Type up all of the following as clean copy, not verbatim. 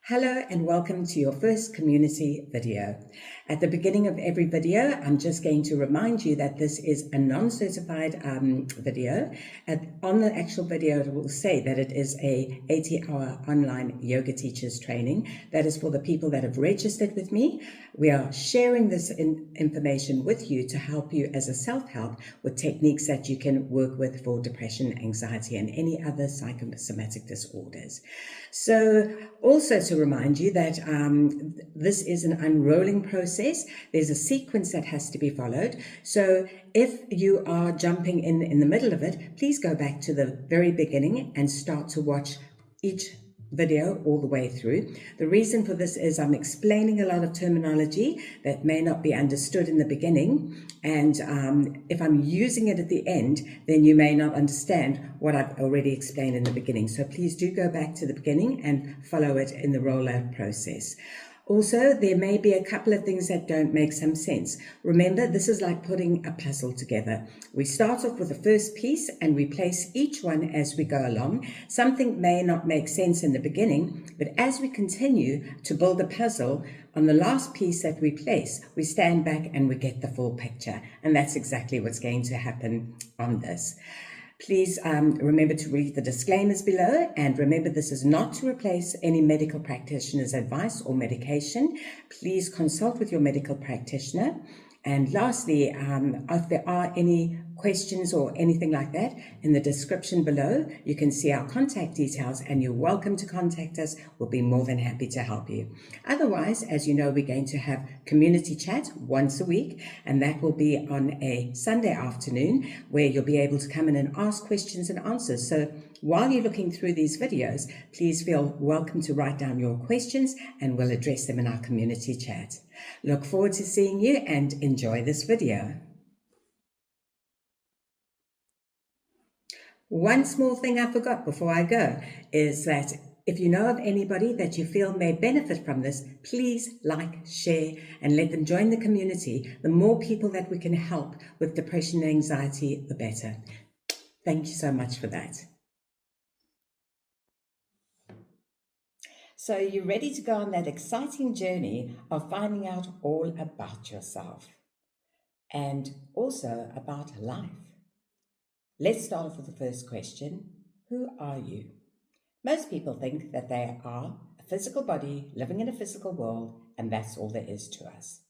Hello and welcome to your first community video. At the beginning of every video, I'm just going to remind you that this is a non-certified video. On the actual video, it will say that it is a 80-hour online yoga teachers training. That is for the people that have registered with me. We are sharing this information with you to help you as a self-help with techniques that you can work with for depression, anxiety, and any other psychosomatic disorders. So also to remind you that this is an unrolling process. There's a sequence that has to be followed. So if you are jumping in the middle of it, please go back to the very beginning and start to watch each video all the way through. The reason for this is I'm explaining a lot of terminology that may not be understood in the beginning, and if I'm using it at the end, then you may not understand what I've already explained in the beginning. So please do go back to the beginning and follow it in the rollout process. Also, there may be a couple of things that don't make some sense. Remember, this is like putting a puzzle together. We start off with the first piece and we place each one as we go along. Something may not make sense in the beginning, but as we continue to build the puzzle, on the last piece that we place, we stand back and we get the full picture. And that's exactly what's going to happen on this. Please remember to read the disclaimers below, and remember this is not to replace any medical practitioner's advice or medication. Please consult with your medical practitioner. And lastly, if there are any questions or anything like that, in the description below, you can see our contact details and you're welcome to contact us. We'll be more than happy to help you. Otherwise, as you know, we're going to have community chat once a week, and that will be on a Sunday afternoon where you'll be able to come in and ask questions and answers. So while you're looking through these videos, please feel welcome to write down your questions and we'll address them in our community chat. Look forward to seeing you and enjoy this video. One small thing I forgot before I go is that if you know of anybody that you feel may benefit from this, please like, share, and let them join the community. The more people that we can help with depression and anxiety, the better. Thank you so much for that. So you're ready to go on that exciting journey of finding out all about yourself and also about life. Let's start off with the first question. Who are you? Most people think that they are a physical body living in a physical world, and that's all there is to us.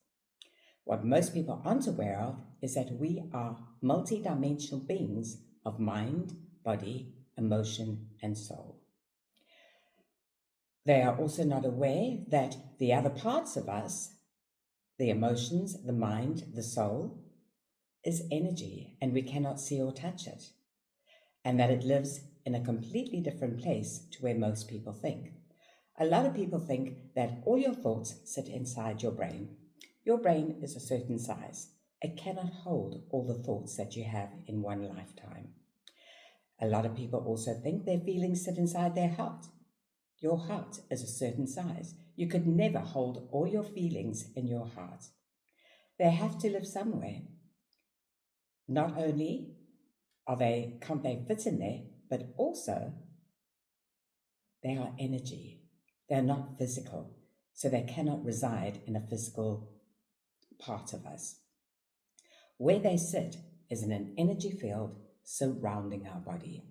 What most people aren't aware of is that we are multi-dimensional beings of mind, body, emotion, and soul. They are also not aware that the other parts of us, the emotions, the mind, the soul, is energy, and we cannot see or touch it, and that it lives in a completely different place to where most people think. A lot of people think that all your thoughts sit inside your brain. Your brain is a certain size. It cannot hold all the thoughts that you have in one lifetime. A lot of people also think their feelings sit inside their heart. Your heart is a certain size. You could never hold all your feelings in your heart. They have to live somewhere. Not only can't they fit in there, but also they are energy. They're not physical, so they cannot reside in a physical part of us. Where they sit is in an energy field surrounding our body.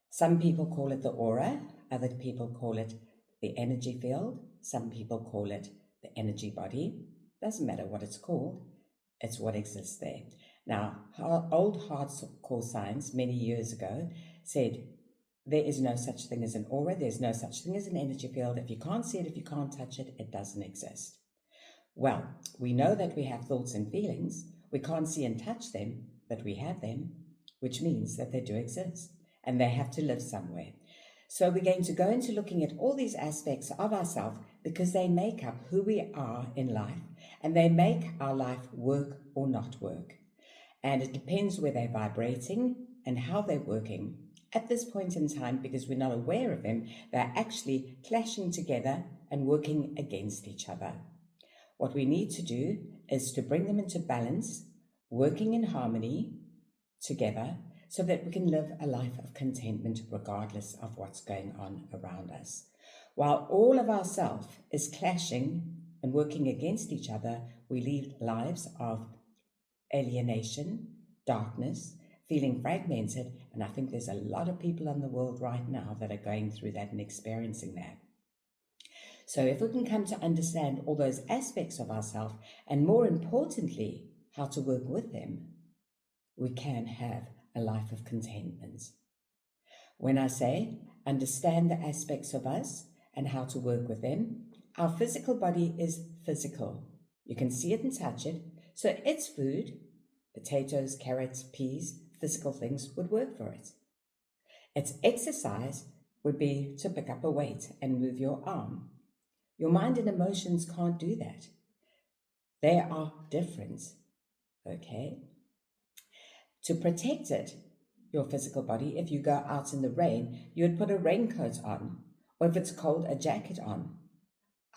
Some people call it the aura, other people call it the energy field, some people call it the energy body. Doesn't matter what it's called, it's what exists there. Now, old hardcore science many years ago said there is no such thing as an aura, there's no such thing as an energy field. If you can't see it, if you can't touch it, it doesn't exist. Well, we know that we have thoughts and feelings. We can't see and touch them, but we have them, which means that they do exist and they have to live somewhere. So we're going to go into looking at all these aspects of ourselves because they make up who we are in life, and they make our life work or not work. And it depends where they're vibrating and how they're working. At this point in time, because we're not aware of them, they're actually clashing together and working against each other. What we need to do is to bring them into balance, working in harmony together, so that we can live a life of contentment regardless of what's going on around us. While all of ourself is clashing and working against each other, we lead lives of alienation, darkness, feeling fragmented, and I think there's a lot of people in the world right now that are going through that and experiencing that. So if we can come to understand all those aspects of ourselves, and more importantly, how to work with them, we can have a life of contentment. When I say understand the aspects of us and how to work with them, our physical body is physical. You can see it and touch it. So its food, potatoes, carrots, peas, physical things would work for it. Its exercise would be to pick up a weight and move your arm. Your mind and emotions can't do that. They are different, okay? To protect it, your physical body, if you go out in the rain, you would put a raincoat on, or if it's cold, a jacket on.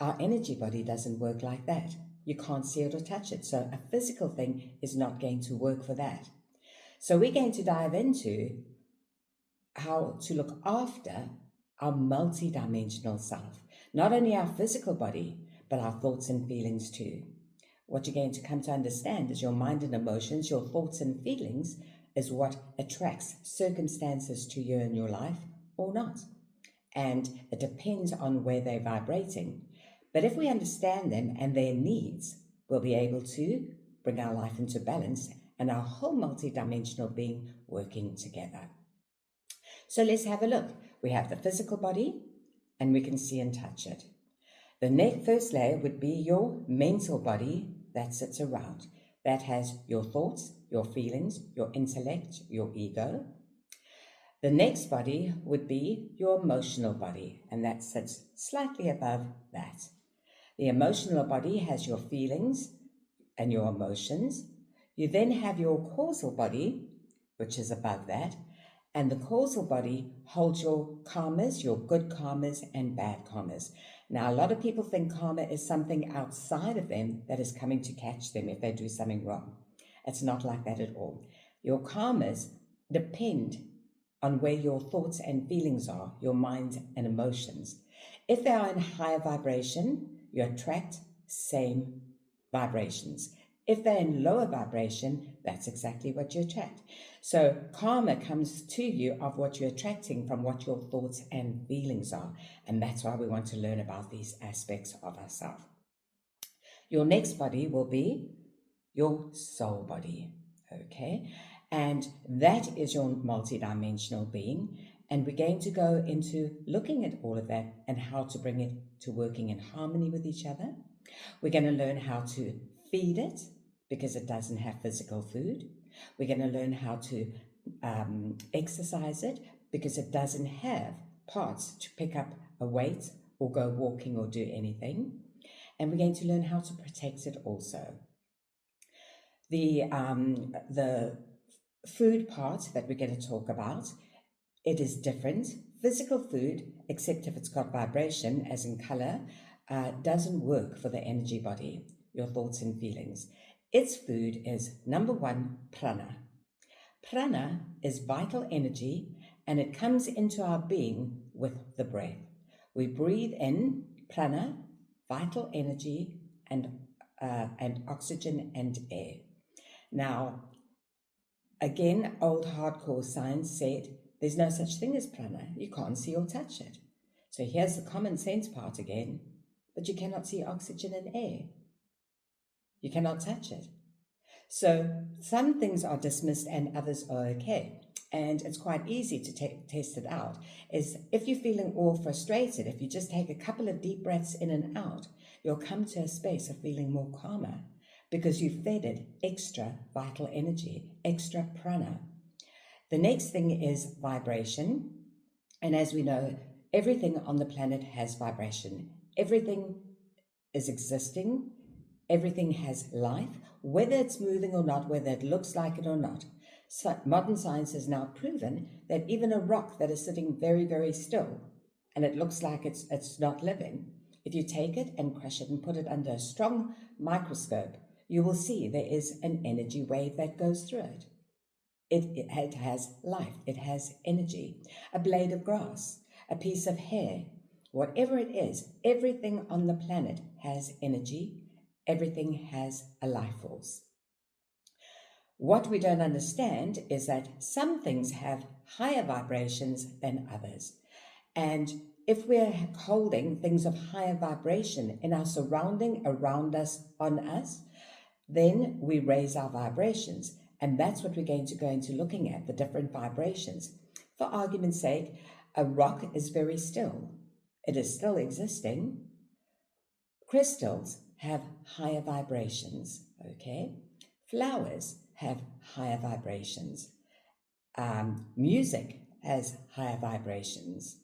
Our energy body doesn't work like that. You can't see it or touch it. So a physical thing is not going to work for that. So we're going to dive into how to look after our multi-dimensional self, not only our physical body, but our thoughts and feelings too. What you're going to come to understand is your mind and emotions, your thoughts and feelings is what attracts circumstances to you in your life or not. And it depends on where they're vibrating. But if we understand them and their needs, we'll be able to bring our life into balance and our whole multidimensional being working together. So let's have a look. We have the physical body and we can see and touch it. The first layer would be your mental body that sits around. That has your thoughts, your feelings, your intellect, your ego. The next body would be your emotional body, and that sits slightly above that. The emotional body has your feelings and your emotions. You then have your causal body, which is above that, and the causal body holds your karmas, your good karmas and bad karmas. Now, a lot of people think karma is something outside of them that is coming to catch them if they do something wrong. It's not like that at all. Your karmas depend on where your thoughts and feelings are, your mind and emotions. If they are in higher vibration, you attract same vibrations. If they're in lower vibration, that's exactly what you attract. So karma comes to you of what you're attracting from what your thoughts and feelings are. And that's why we want to learn about these aspects of ourselves. Your next body will be your soul body, okay? And that is your multidimensional being. And we're going to go into looking at all of that and how to bring it to working in harmony with each other. We're going to learn how to feed it because it doesn't have physical food. We're going to learn how to exercise it because it doesn't have parts to pick up a weight or go walking or do anything. And we're going to learn how to protect it also. The food part that we're going to talk about, it is different. Physical food, except if it's got vibration, as in color, doesn't work for the energy body, your thoughts and feelings. Its food is number one, prana. Prana is vital energy and it comes into our being with the breath. We breathe in prana, vital energy, and oxygen and air. Now, again, old hardcore science said there's no such thing as prana. You can't see or touch it. So here's the common sense part again, but you cannot see oxygen and air. You cannot touch it. So some things are dismissed and others are okay. And it's quite easy to test it out. Is if you're feeling all frustrated, if you just take a couple of deep breaths in and out, you'll come to a space of feeling more calmer because you've fed it extra vital energy, extra prana. The next thing is vibration. And as we know, everything on the planet has vibration. Everything is existing. Everything has life, whether it's moving or not, whether it looks like it or not. So modern science has now proven that even a rock that is sitting very, very still, and it looks like it's not living, if you take it and crush it and put it under a strong microscope, you will see there is an energy wave that goes through it. It has life, it has energy. A blade of grass, a piece of hair, whatever it is, everything on the planet has energy, everything has a life force. What we don't understand is that some things have higher vibrations than others. And if we're holding things of higher vibration in our surrounding, around us, on us, then we raise our vibrations. And that's what we're going to go into looking at, the different vibrations. For argument's sake, a rock is very still. It is still existing. Crystals have higher vibrations, okay? Flowers have higher vibrations. Music has higher vibrations.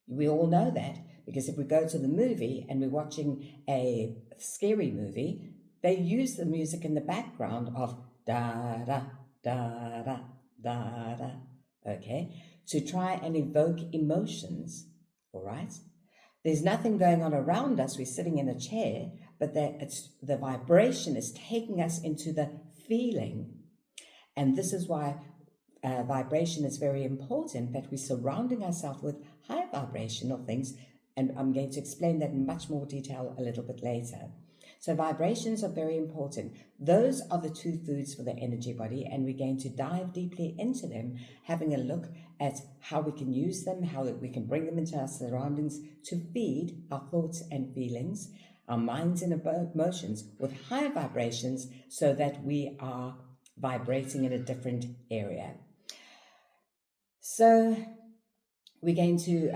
We all know that because if we go to the movie and we're watching a scary movie, they use the music in the background of da da da da da da, okay, to try and evoke emotions, all right? There's nothing going on around us. We're sitting in a chair, but the vibration is taking us into the feeling. And this is why vibration is very important, that we're surrounding ourselves with high vibrational things. And I'm going to explain that in much more detail a little bit later. So vibrations are very important. Those are the two foods for the energy body, and we're going to dive deeply into them, having a look at how we can use them, how we can bring them into our surroundings to feed our thoughts and feelings, our minds and emotions with higher vibrations so that we are vibrating in a different area. So we're going to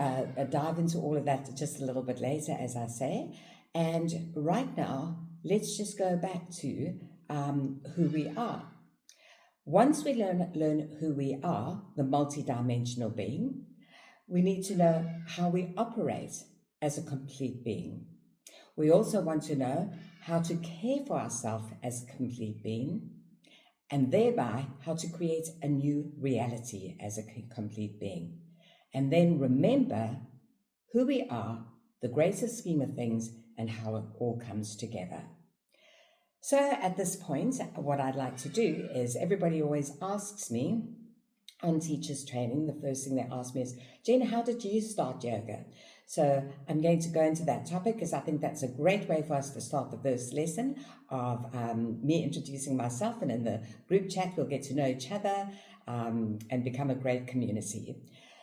dive into all of that just a little bit later, as I say. And right now, let's just go back to who we are. Once we learn who we are, the multidimensional being, we need to know how we operate as a complete being. We also want to know how to care for ourselves as a complete being, and thereby how to create a new reality as a complete being. And then remember who we are, the greater scheme of things, and how it all comes together. So at this point, what I'd like to do is, everybody always asks me on teachers training, the first thing they ask me is, Jane, how did you start yoga? So I'm going to go into that topic because I think that's a great way for us to start the first lesson of me introducing myself, and in the group chat we'll get to know each other and become a great community.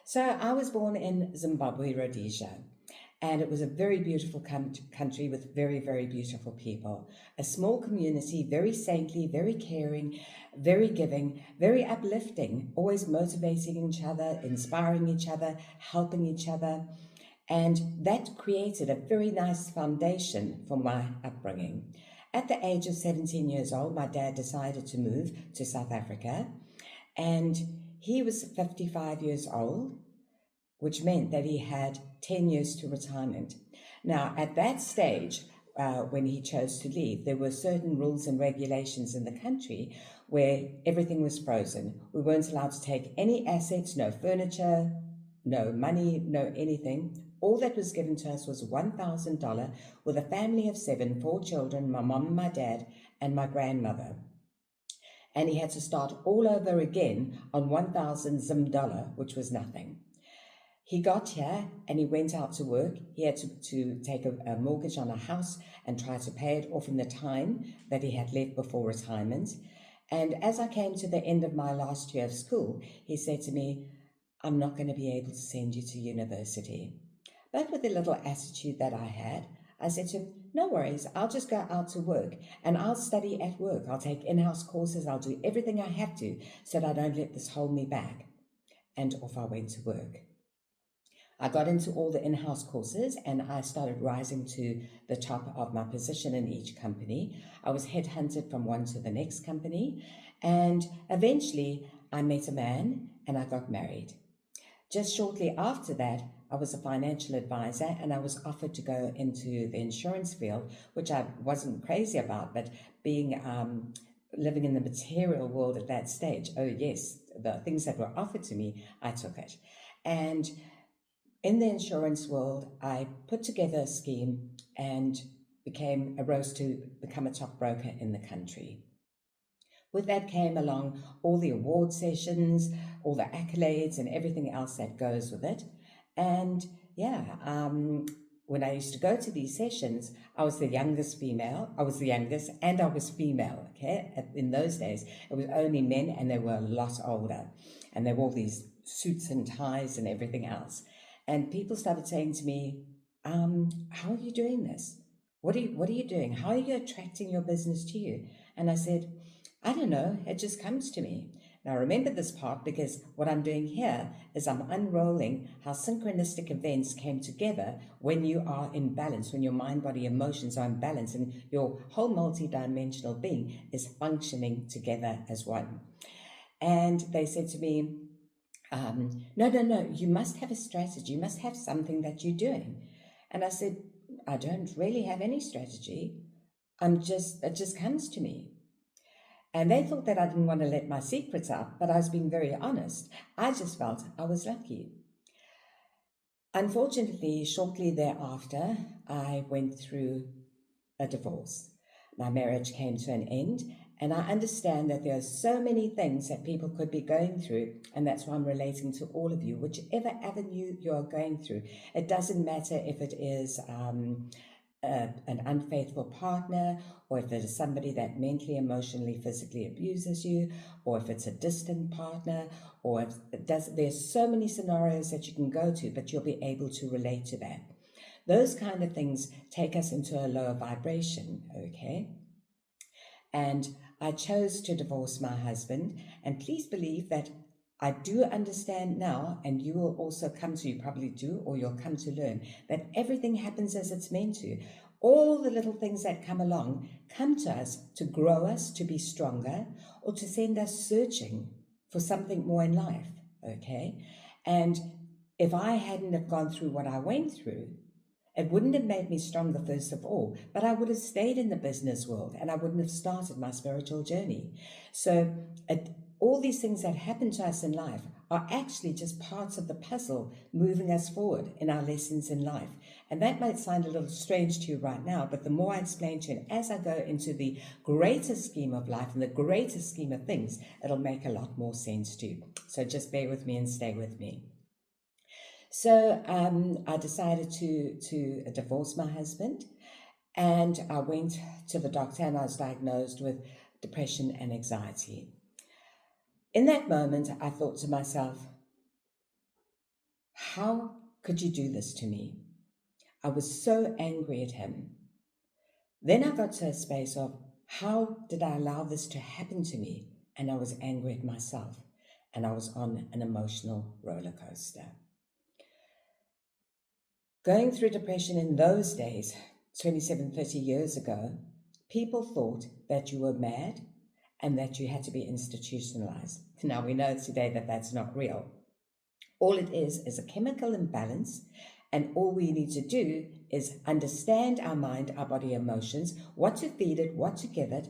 So I was born in Zimbabwe, Rhodesia. And it was a very beautiful country with very, very beautiful people. A small community, very saintly, very caring, very giving, very uplifting, always motivating each other, inspiring each other, helping each other. And that created a very nice foundation for my upbringing. At the age of 17 years old, my dad decided to move to South Africa. And he was 55 years old, which meant that he had 10 years to retirement. Now, at that stage, when he chose to leave, there were certain rules and regulations in the country where everything was frozen. We weren't allowed to take any assets, no furniture, no money, no anything. All that was given to us was $1,000 with a family of 7, 4 children, my mom and my dad, and my grandmother. And he had to start all over again on 1,000 Zim dollar, which was nothing. He got here and he went out to work. He had to take a mortgage on a house and try to pay it off in the time that he had left before retirement. And as I came to the end of my last year of school, he said to me, I'm not going to be able to send you to university. But with the little attitude that I had, I said to him, no worries, I'll just go out to work and I'll study at work. I'll take in-house courses. I'll do everything I have to so that I don't let this hold me back. And off I went to work. I got into all the in-house courses and I started rising to the top of my position in each company. I was headhunted from one to the next company, and eventually I met a man and I got married. Just shortly after that, I was a financial advisor and I was offered to go into the insurance field, which I wasn't crazy about, but being living in the material world at that stage, oh yes, the things that were offered to me, I took it. And in the insurance world, I put together a scheme and rose to become a top broker in the country. With that came along all the award sessions, all the accolades and everything else that goes with it. And when I used to go to these sessions, I was the youngest female. I was the youngest and I was female, okay? In those days, it was only men and they were a lot older. And they wore these suits and ties and everything else. And people started saying to me, how are you doing this? What are you doing? How are you attracting your business to you? And I said, I don't know, it just comes to me. Now remember this part because what I'm doing here is I'm unrolling how synchronistic events came together when you are in balance, when your mind, body, emotions are in balance and your whole multi-dimensional being is functioning together as one. And they said to me, no, you must have a strategy. You must have something that you're doing. And I said, I don't really have any strategy. It just comes to me. And they thought that I didn't want to let my secrets out, but I was being very honest. I just felt I was lucky. Unfortunately, shortly thereafter, I went through a divorce. My marriage came to an end, and I understand that there are so many things that people could be going through, and that's why I'm relating to all of you, whichever avenue you're going through. It doesn't matter if it is an unfaithful partner, or if it is somebody that mentally, emotionally, physically abuses you, or if it's a distant partner, or if it does. There's so many scenarios that you can go to, but you'll be able to relate to that. Those kind of things take us into a lower vibration, okay? And I chose to divorce my husband, and please believe that I do understand now, and you will also you probably do, or you'll come to learn, that everything happens as it's meant to. All the little things that come along come to us to grow us, to be stronger, or to send us searching for something more in life, okay? And if I hadn't have gone through what I went through, it wouldn't have made me stronger, first of all, but I would have stayed in the business world and I wouldn't have started my spiritual journey. So all these things that happen to us in life are actually just parts of the puzzle moving us forward in our lessons in life. And that might sound a little strange to you right now, but the more I explain to you, and as I go into the greater scheme of life and the greater scheme of things, it'll make a lot more sense to you. So just bear with me and stay with me. So I decided to divorce my husband, and I went to the doctor and I was diagnosed with depression and anxiety. In that moment, I thought to myself, how could you do this to me? I was so angry at him. Then I got to a space of, how did I allow this to happen to me? And I was angry at myself, and I was on an emotional roller coaster. Going through depression in those days, 27, 30 years ago, people thought that you were mad and that you had to be institutionalized. Now we know today that that's not real. All it is a chemical imbalance, and all we need to do is understand our mind, our body, emotions, what to feed it, what to give it,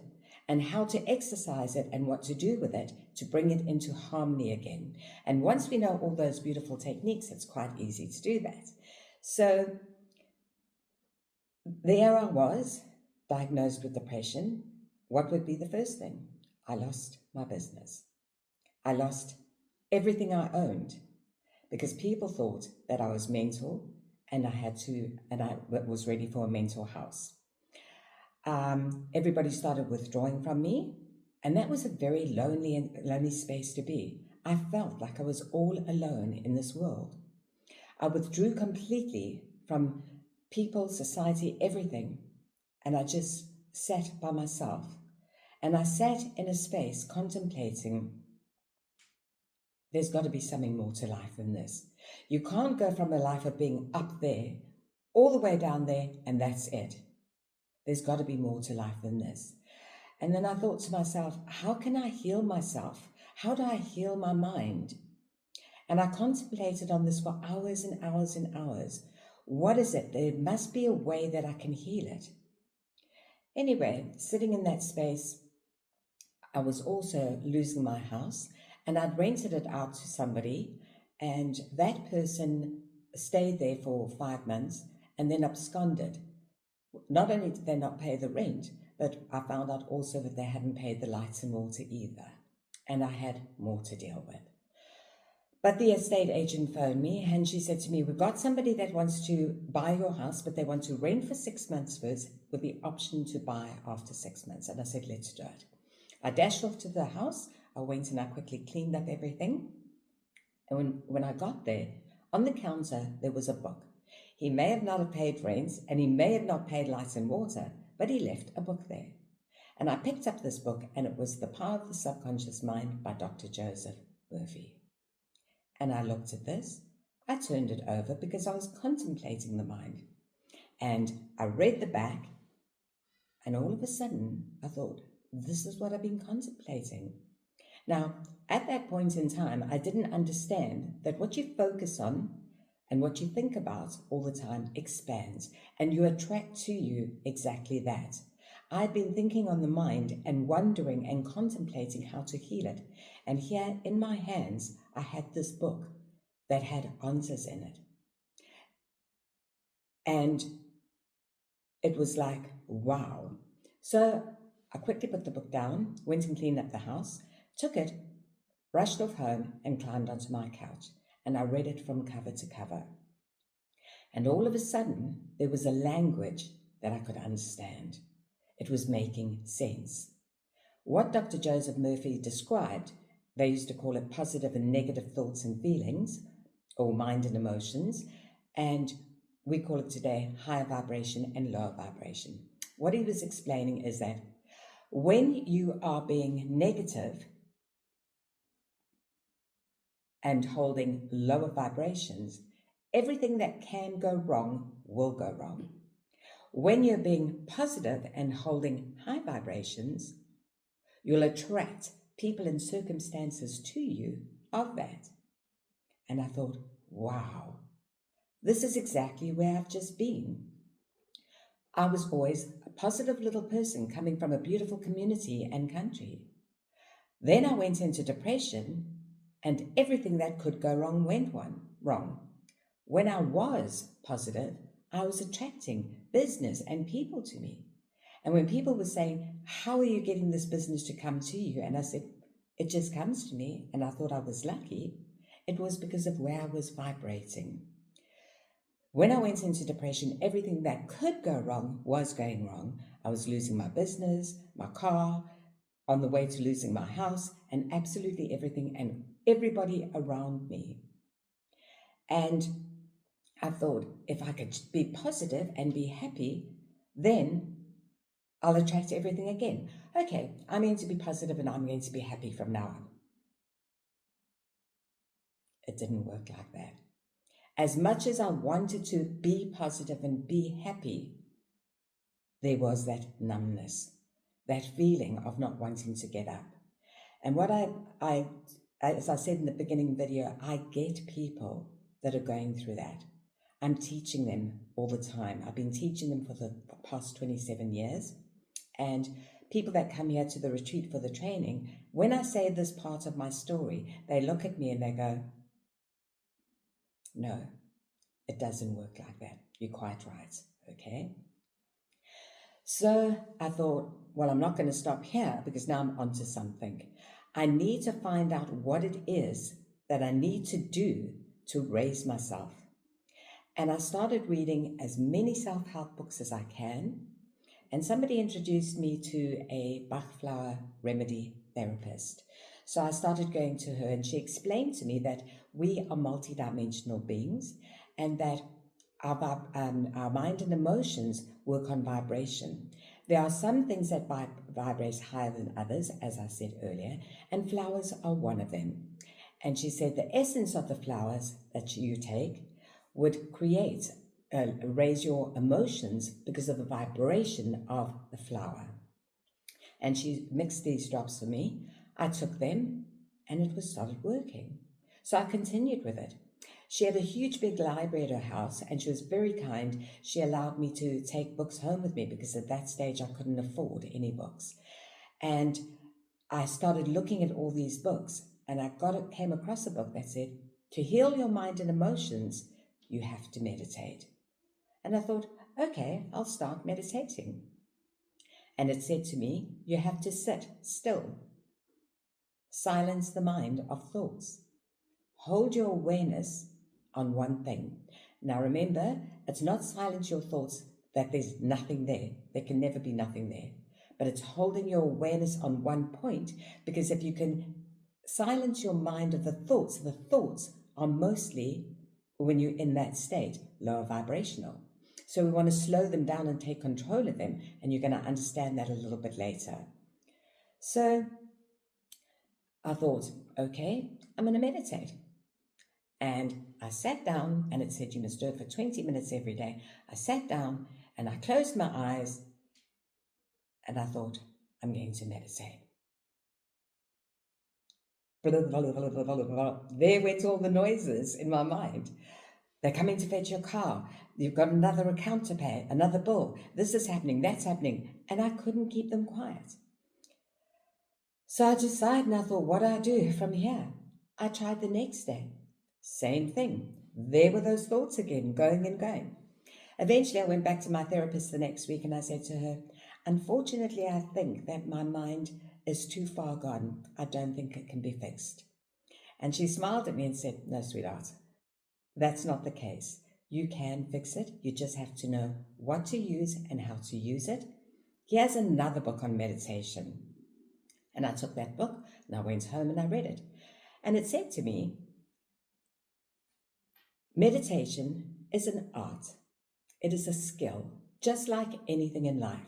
and how to exercise it and what to do with it to bring it into harmony again. And once we know all those beautiful techniques, it's quite easy to do that. So there I was, diagnosed with depression. What would be the first thing? I lost my business. I lost everything I owned because people thought that I was mental and I was ready for a mental house. Everybody started withdrawing from me, and that was a very lonely space to be. I felt like I was all alone in this world. I withdrew completely from people, society, everything. And I just sat by myself. And I sat in a space contemplating, there's got to be something more to life than this. You can't go from a life of being up there, all the way down there, and that's it. There's got to be more to life than this. And then I thought to myself, how can I heal myself? How do I heal my mind? And I contemplated on this for hours and hours and hours. What is it? There must be a way that I can heal it. Anyway, sitting in that space, I was also losing my house, and I'd rented it out to somebody, and that person stayed there for 5 months and then absconded. Not only did they not pay the rent, but I found out also that they hadn't paid the lights and water either, and I had more to deal with. But the estate agent phoned me and she said to me, we've got somebody that wants to buy your house, but they want to rent for 6 months first with the option to buy after 6 months. And I said, let's do it. I dashed off to the house. I went and I quickly cleaned up everything. And when I got there, on the counter, there was a book. He may have not have paid rent and he may have not paid lights and water, but he left a book there. And I picked up this book and it was The Power of the Subconscious Mind by Dr. Joseph Murphy. And I looked at this, I turned it over because I was contemplating the mind. And I read the back, and all of a sudden, I thought, this is what I've been contemplating. Now, at that point in time, I didn't understand that what you focus on and what you think about all the time expands, and you attract to you exactly that. I'd been thinking on the mind and wondering and contemplating how to heal it. And here in my hands, I had this book that had answers in it. And it was like, wow. So I quickly put the book down, went and cleaned up the house, took it, rushed off home and climbed onto my couch. And I read it from cover to cover. And all of a sudden, there was a language that I could understand. It was making sense. What Dr. Joseph Murphy described, they used to call it positive and negative thoughts and feelings, or mind and emotions, and we call it today higher vibration and lower vibration. What he was explaining is that when you are being negative and holding lower vibrations, everything that can go wrong will go wrong. When you're being positive and holding high vibrations, you'll attract people and circumstances to you of that. And I thought, wow, this is exactly where I've just been. I was always a positive little person coming from a beautiful community and country. Then I went into depression and everything that could go wrong went wrong. When I was positive, I was attracting business and people to me. And when people were saying, how are you getting this business to come to you? And I said, it just comes to me. And I thought I was lucky. It was because of where I was vibrating. When I went into depression, everything that could go wrong was going wrong. I was losing my business, my car, on the way to losing my house, and absolutely everything and everybody around me. And I thought, if I could be positive and be happy, then I'll attract everything again. Okay, I'm going to be positive and I'm going to be happy from now on. It didn't work like that. As much as I wanted to be positive and be happy, there was that numbness, that feeling of not wanting to get up. And what I as I said in the beginning video, I get people that are going through that. I'm teaching them all the time. I've been teaching them for the past 27 years. And people that come here to the retreat for the training, when I say this part of my story, they look at me and they go, no, it doesn't work like that. You're quite right, okay? So I thought, well, I'm not going to stop here because now I'm onto something. I need to find out what it is that I need to do to raise myself. And I started reading as many self-help books as I can. And somebody introduced me to a Bach flower remedy therapist. So I started going to her and she explained to me that we are multi-dimensional beings and that our mind and emotions work on vibration. There are some things that vibrate higher than others, as I said earlier, and flowers are one of them. And she said the essence of the flowers that you take would raise your emotions because of the vibration of the flower. And she mixed these drops for me. I took them and it started working. So I continued with it. She had a huge big library at her house and she was very kind. She allowed me to take books home with me because at that stage I couldn't afford any books. And I started looking at all these books and I came across a book that said, to heal your mind and emotions, you have to meditate. And I thought, okay, I'll start meditating. And it said to me, you have to sit still, silence the mind of thoughts, Hold your awareness on one thing. Now remember, it's not silence your thoughts that there's nothing there. There can never be nothing there. But it's holding your awareness on one point, because if you can silence your mind of the thoughts are mostly, when you're in that state, lower vibrational. So we want to slow them down and take control of them, and you're going to understand that a little bit later. So I thought, okay, I'm going to meditate. And I sat down, and it said you must do it for 20 minutes every day. I sat down and I closed my eyes and I thought, I'm going to meditate. There went all the noises in my mind. They're coming to fetch your car. You've got another account to pay, another bill. This is happening, that's happening. And I couldn't keep them quiet. So I decided, and I thought, what do I do from here? I tried the next day. Same thing. There were those thoughts again, going and going. Eventually, I went back to my therapist the next week and I said to her, unfortunately, I think that my mind is too far gone. I don't think it can be fixed. And she smiled at me and said, no, sweetheart, that's not the case. You can fix it. You just have to know what to use and how to use it. Here's another book on meditation. And I took that book and I went home and I read it. And it said to me, meditation is an art. It is a skill, just like anything in life.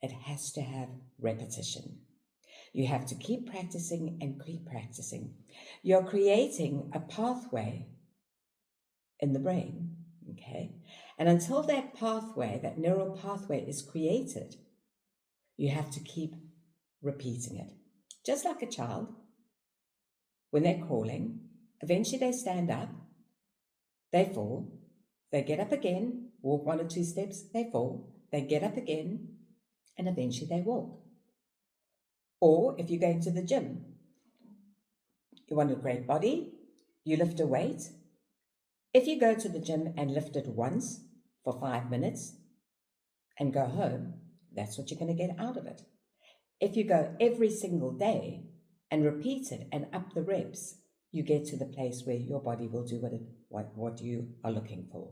It has to have repetition. You have to keep practicing and keep practicing. You're creating a pathway in the brain, okay? And until that pathway, that neural pathway is created, you have to keep repeating it. Just like a child, when they're crawling, eventually they stand up, they fall, they get up again, walk 1 or 2 steps, they fall, they get up again, and eventually they walk. Or if you're going to the gym, you want a great body, you lift a weight. If you go to the gym and lift it once for 5 minutes and go home, that's what you're going to get out of it. If you go every single day and repeat it and up the reps, you get to the place where your body will do what you are looking for.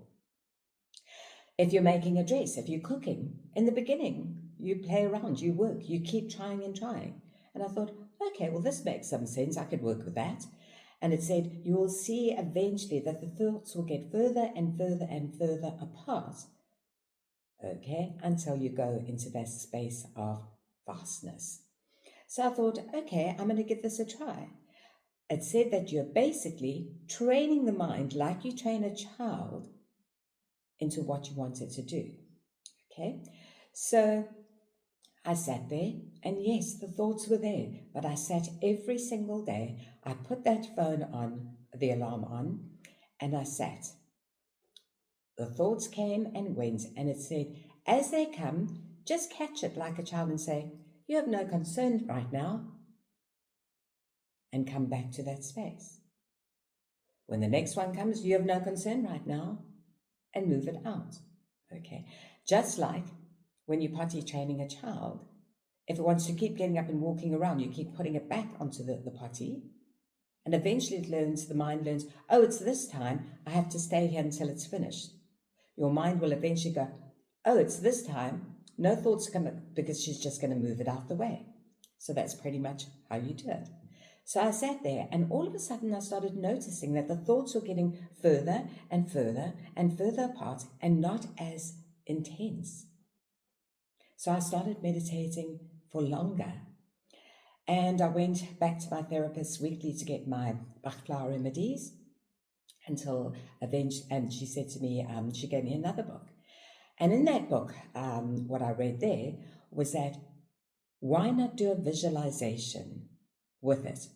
If you're making a dress, if you're cooking, in the beginning, you play around, you work, you keep trying and trying. And I thought, okay, well, this makes some sense. I could work with that. And it said, you will see eventually that the thoughts will get further and further and further apart, okay, until you go into that space of vastness. So I thought, okay, I'm going to give this a try. It said that you're basically training the mind like you train a child into what you want it to do, okay? So I sat there, and yes, the thoughts were there, but I sat every single day. I put that phone on, the alarm on, and I sat. The thoughts came and went, and it said, as they come, just catch it like a child and say, you have no concern right now, and come back to that space. When the next one comes, you have no concern right now, and move it out. Okay, just like when you're potty training a child, if it wants to keep getting up and walking around, you keep putting it back onto the potty, and eventually the mind learns, oh, it's this time, I have to stay here until it's finished. Your mind will eventually go, oh, it's this time, no thoughts come up, because she's just going to move it out the way. So that's pretty much how you do it. So I sat there, and all of a sudden I started noticing that the thoughts were getting further and further and further apart and not as intense. So I started meditating for longer. And I went back to my therapist weekly to get my Bachflower remedies until eventually, and she said to me, she gave me another book. And in that book, what I read there was that why not do a visualization with it?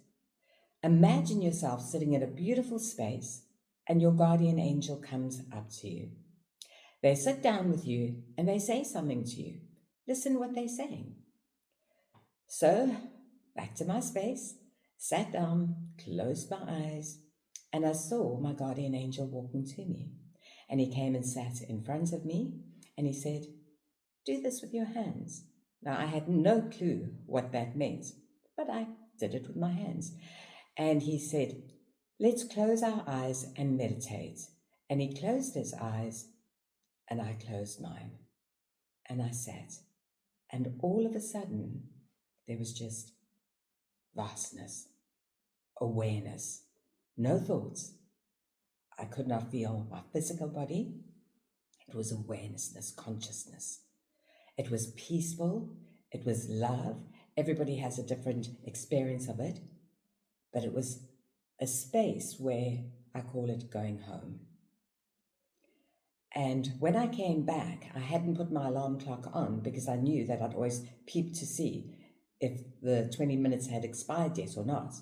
Imagine yourself sitting in a beautiful space and your guardian angel comes up to you. They sit down with you and they say something to you. Listen what they're saying. So, back to my space, sat down, closed my eyes, and I saw my guardian angel walking to me. And he came and sat in front of me and he said, do this with your hands. Now, I had no clue what that meant, but I did it with my hands. And he said, Let's close our eyes and meditate. And he closed his eyes, and I closed mine. And I sat. And all of a sudden, there was just vastness, awareness, no thoughts. I could not feel my physical body. It was awarenessness, consciousness. It was peaceful. It was love. Everybody has a different experience of it. But it was a space where I call it going home. And when I came back, I hadn't put my alarm clock on because I knew that I'd always peep to see if the 20 minutes had expired yet or not.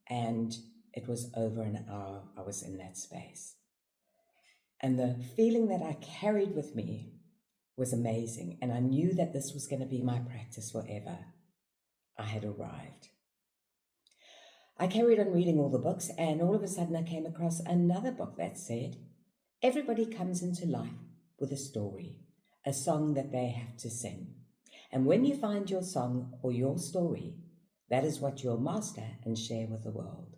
And it was over an hour I was in that space. And the feeling that I carried with me was amazing. And I knew that this was going to be my practice forever. I had arrived. I carried on reading all the books, and all of a sudden I came across another book that said, everybody comes into life with a story, a song that they have to sing. And when you find your song or your story, that is what you'll master and share with the world.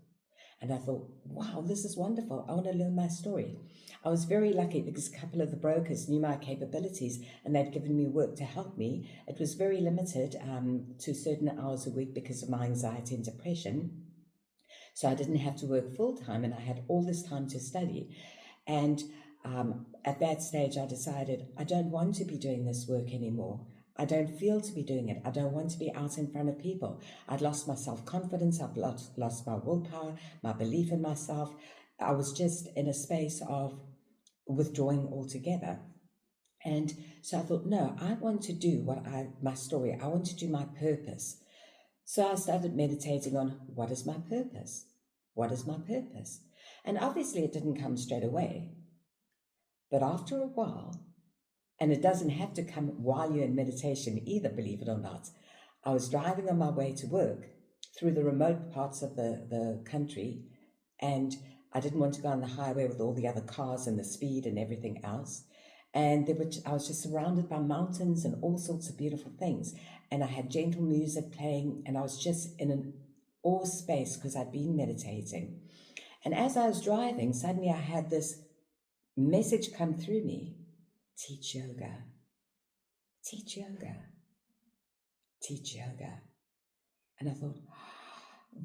And I thought, wow, this is wonderful. I want to learn my story. I was very lucky because a couple of the brokers knew my capabilities and they'd given me work to help me. It was very limited to certain hours a week because of my anxiety and depression. So I didn't have to work full time and I had all this time to study. And at that stage, I decided I don't want to be doing this work anymore. I don't feel to be doing it. I don't want to be out in front of people. I'd lost my self-confidence. I've lost my willpower, my belief in myself. I was just in a space of withdrawing altogether. And so I thought, no, I want to do my story. I want to do my purpose. So I started meditating on what is my purpose? What is my purpose? And obviously it didn't come straight away. But after a while, and it doesn't have to come while you're in meditation either, believe it or not, I was driving on my way to work through the remote parts of the country, and I didn't want to go on the highway with all the other cars and the speed and everything else. And I was just surrounded by mountains and all sorts of beautiful things. And I had gentle music playing, and I was just in an awe space because I'd been meditating. And as I was driving, suddenly I had this message come through me: teach yoga, teach yoga, teach yoga. And I thought,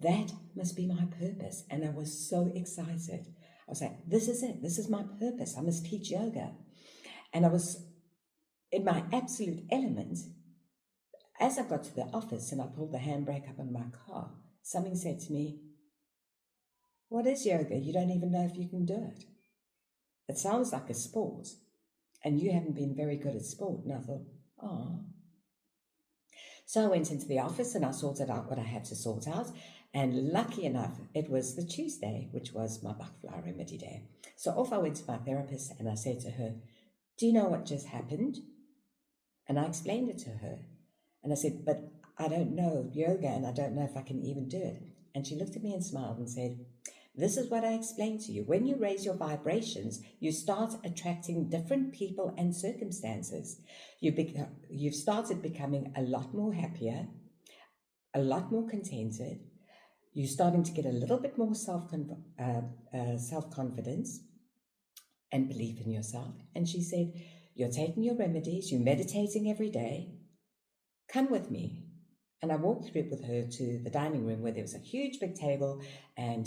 that must be my purpose. And I was so excited. I was like, this is it. This is my purpose. I must teach yoga. And I was in my absolute element. As I got to the office and I pulled the handbrake up on my car, something said to me, what is yoga? You don't even know if you can do it. It sounds like a sport, and you haven't been very good at sport. And I thought, oh. So I went into the office and I sorted out what I had to sort out. And lucky enough, it was the Tuesday, which was my butterfly remedy day. So off I went to my therapist and I said to her, do you know what just happened? And I explained it to her. And I said, but I don't know yoga and I don't know if I can even do it. And she looked at me and smiled and said, this is what I explained to you. When you raise your vibrations, you start attracting different people and circumstances. You've started becoming a lot more happier, a lot more contented. You're starting to get a little bit more self-confidence and belief in yourself. And she said, you're taking your remedies, you're meditating every day. Come with me. And I walked through with her to the dining room where there was a huge big table, and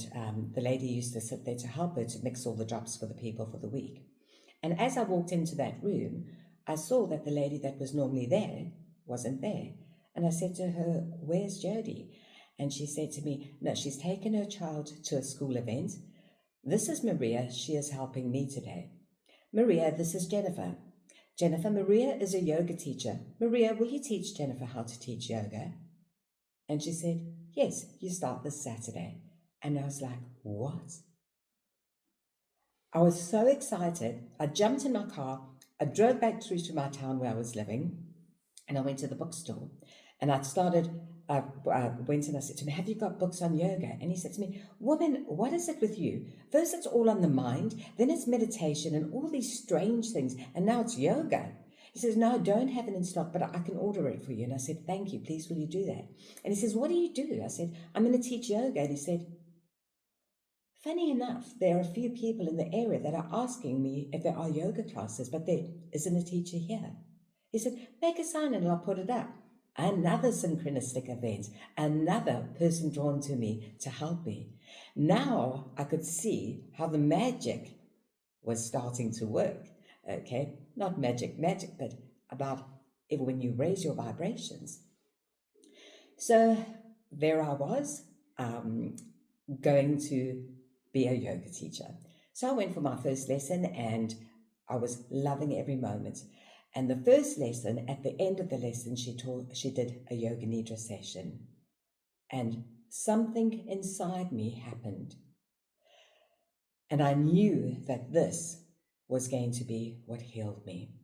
the lady used to sit there to help her to mix all the drops for the people for the week. And as I walked into that room, I saw that the lady that was normally there wasn't there. And I said to her, where's Jody? And she said to me, no, she's taken her child to a school event. This is Maria. She is helping me today. Maria, this is Jennifer. Jennifer, Maria is a yoga teacher. Maria, will you teach Jennifer how to teach yoga? And she said, yes, you start this Saturday. And I was like, what? I was so excited. I jumped in my car. I drove back through to my town where I was living, and I went to the bookstore. And I went and I said to him, have you got books on yoga? And he said to me, woman, what is it with you? First it's all on the mind, then it's meditation and all these strange things, and now it's yoga. He says, no, I don't have it in stock, but I can order it for you. And I said, thank you, please will you do that? And he says, what do you do? I said, I'm going to teach yoga. And he said, Funny enough, there are a few people in the area that are asking me if there are yoga classes, but there isn't a teacher here. He said, make a sign and I'll put it up. Another synchronistic event, another person drawn to me to help me. Now I could see how the magic was starting to work. Okay, not magic, but about when you raise your vibrations. So there I was, going to be a yoga teacher. So I went for my first lesson and I was loving every moment. And the first lesson, at the end of the lesson, she did a yoga nidra session. And something inside me happened. And I knew that this was going to be what healed me.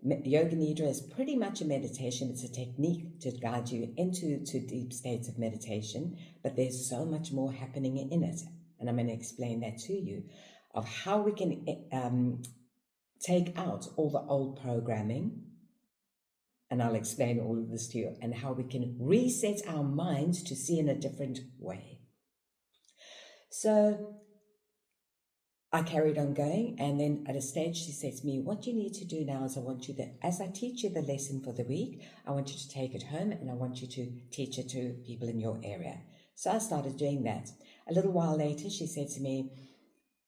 Yoga Nidra is pretty much a meditation. It's a technique to guide you into deep states of meditation, but there's so much more happening in it. And I'm going to explain that to you, of how we can take out all the old programming. And I'll explain all of this to you, and how we can reset our minds to see in a different way. So I carried on going, and then at a stage she said to me, what you need to do now is as I teach you the lesson for the week, I want you to take it home and I want you to teach it to people in your area. So I started doing that. A little while later, she said to me,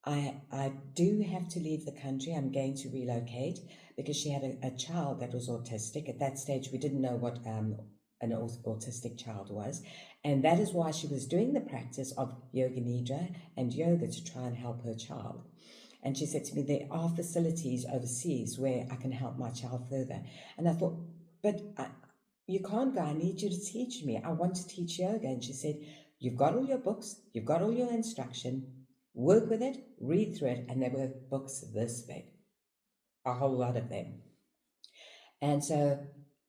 I do have to leave the country. I'm going to relocate, because she had a child that was autistic. At that stage, we didn't know what an autistic child was. And that is why she was doing the practice of yoga nidra and yoga to try and help her child. And she said to me, there are facilities overseas where I can help my child further. And I thought, but you can't go. I need you to teach me. I want to teach yoga. And she said, you've got all your books, you've got all your instruction, work with it, read through it. And there were books this big, a whole lot of them. And so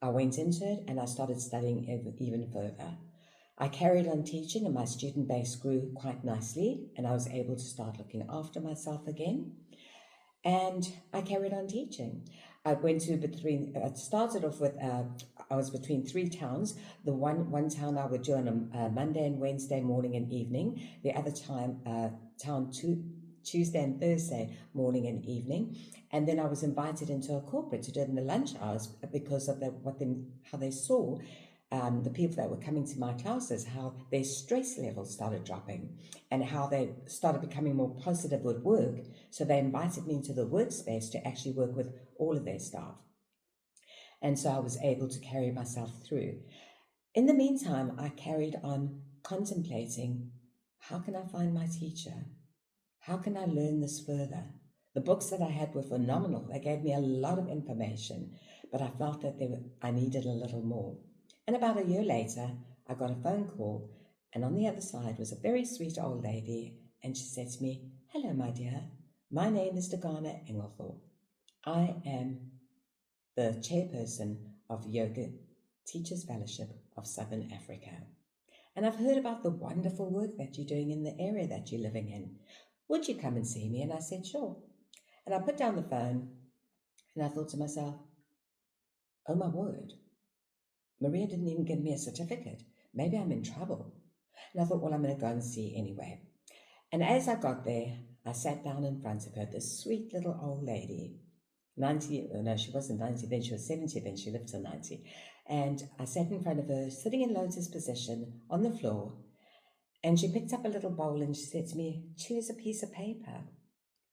I went into it and I started studying even further. I carried on teaching and my student base grew quite nicely, and I was able to start looking after myself again. And I carried on teaching. I started off with, I was between three towns. The one town I would do on a Monday and Wednesday morning and evening. The other town Tuesday and Thursday morning and evening. And then I was invited into a corporate to do it in the lunch hours, because of how they saw the people that were coming to my classes, how their stress levels started dropping and how they started becoming more positive with work. So they invited me into the workspace to actually work with all of their staff. And so I was able to carry myself through. In the meantime, I carried on contemplating, how can I find my teacher? How can I learn this further? The books that I had were phenomenal. They gave me a lot of information, but I felt that I needed a little more. And about a year later, I got a phone call, and on the other side was a very sweet old lady, and she said to me, hello, my dear. My name is Dagana Engelthorpe. I am the chairperson of Yoga Teachers Fellowship of Southern Africa. And I've heard about the wonderful work that you're doing in the area that you're living in. Would you come and see me? And I said, sure. And I put down the phone and I thought to myself, oh my word, Maria didn't even give me a certificate. Maybe I'm in trouble. And I thought, well, I'm going to go and see anyway. And as I got there, I sat down in front of her, this sweet little old lady, 90, no, she wasn't 90 then, she was 70 then, she lived till 90. And I sat in front of her, sitting in lotus position on the floor, and she picked up a little bowl and she said to me, choose a piece of paper.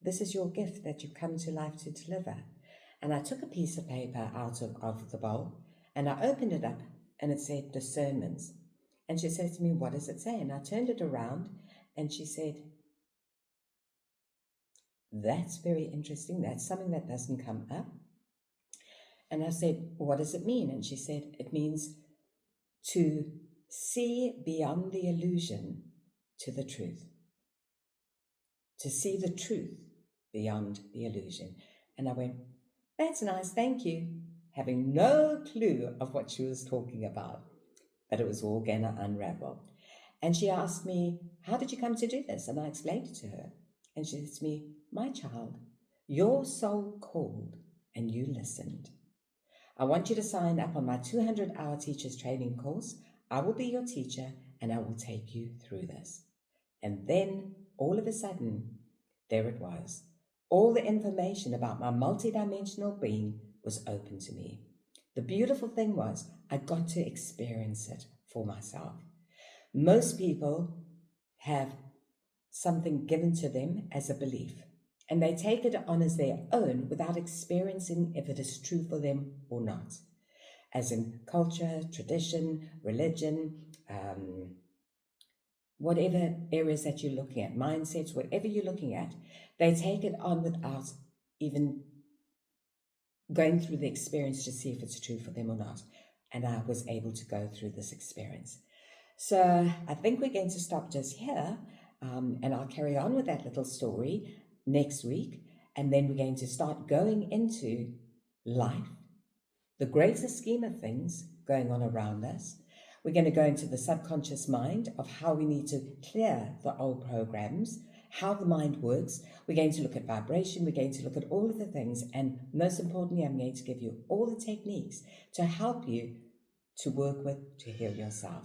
This is your gift that you've come to life to deliver. And I took a piece of paper out of the bowl and I opened it up and it said discernments. And she said to me, what does it say? And I turned it around and she said, that's very interesting. That's something that doesn't come up. And I said, what does it mean? And she said, it means to see beyond the illusion to the truth. To see the truth beyond the illusion. And I went, that's nice, thank you. Having no clue of what she was talking about, but it was all going to unravel. And she asked me, how did you come to do this? And I explained it to her. And she said to me, my child, your soul called and you listened. I want you to sign up on my 200-hour teacher's training course. I will be your teacher and I will take you through this. And then all of a sudden, there it was. All the information about my multidimensional being was open to me. The beautiful thing was I got to experience it for myself. Most people have something given to them as a belief, and they take it on as their own without experiencing if it is true for them or not. As in culture, tradition, religion, whatever areas that you're looking at, mindsets, whatever you're looking at, they take it on without even going through the experience to see if it's true for them or not. And I was able to go through this experience. So I think we're going to stop just here, and I'll carry on with that little story next week. And then we're going to start going into life, the greater scheme of things going on around us. We're going to go into the subconscious mind of how we need to clear the old programs, how the mind works. We're going to look at vibration. We're going to look at all of the things. And most importantly, I'm going to give you all the techniques to help you to work with, to heal yourself.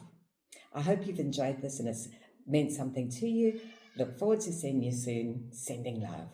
I hope you've enjoyed this and it's meant something to you. Look forward to seeing you soon. Sending love.